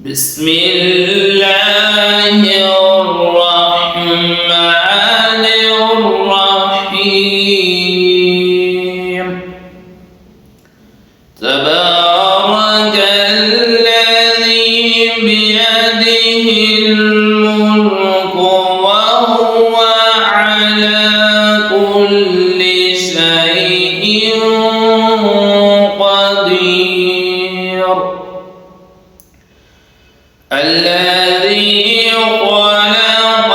بسم الله الرحمن الرحيم تبارك الذي بيده الملك وهو على كل شيء قدير الذي خلق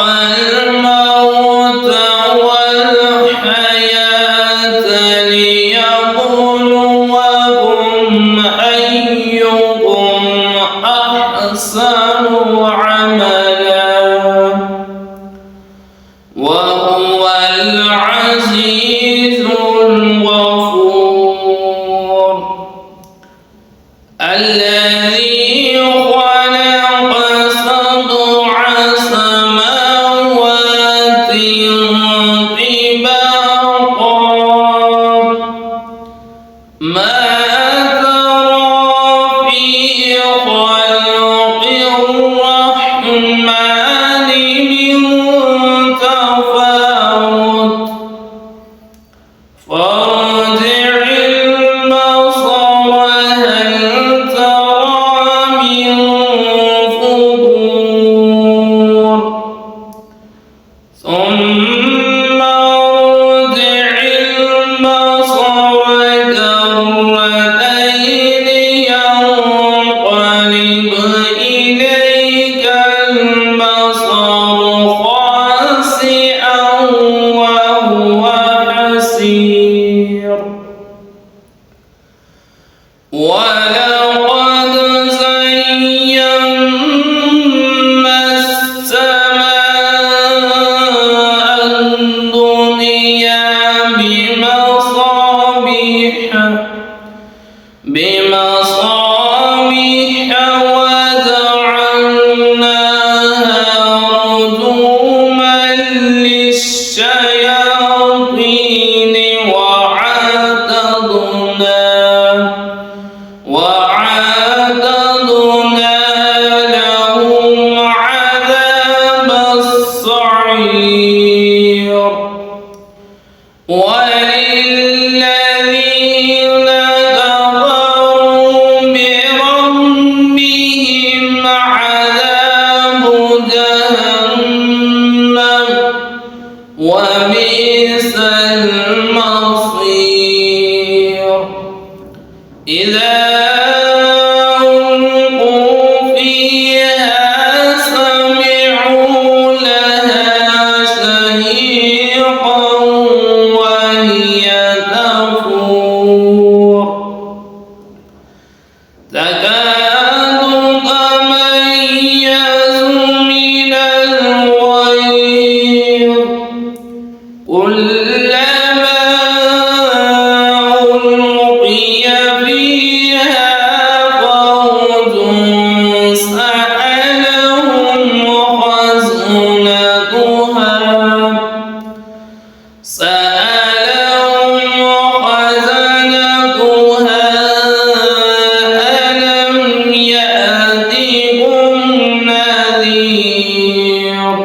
الموت والحياة ليبلوكم أيكم أحسن عملا وهو العزيز الغفور الذي ولقد زينا السماء الدنيا بمصابيح وجعلناها رجوما للشياطين وأعتدنا لهم عذاب السعير وللذين كفروا بربهم عذاب جهنم وبئس المصير إذا ألقوا فيها سمعوا لها شهيقا وهي تفور تكاد تميز من الغيظ كلما ألقي فيها فوج سألهم خزنتها ألم يأتكم نذير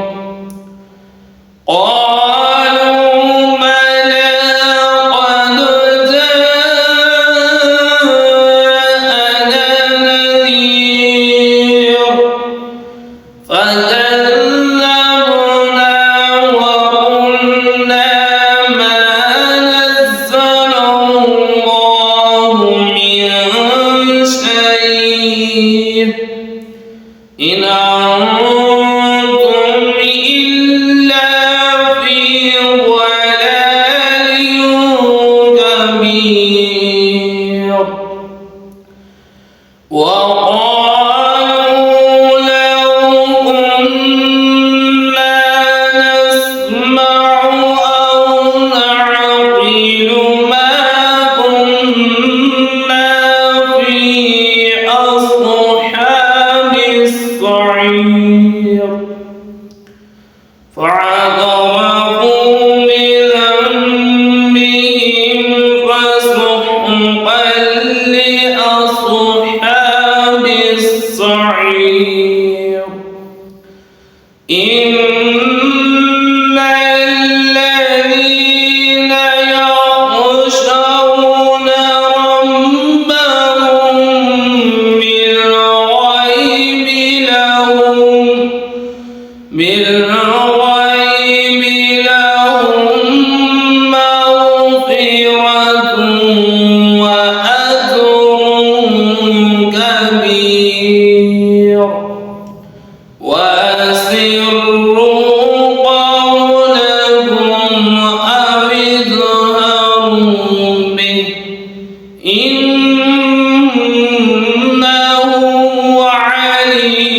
قالوا بلى قد جاءنا وقالوا لو كنا نسمع أو نعقل ما كنا في أصحاب السعير فاعترفوا بذنبهم فسحقا لأصحاب السعير إن الذين يخشون ربهم بالغيب لهم مغفرة وأجر كبير وأسروا قولكم أو اجهروا به إنه عليم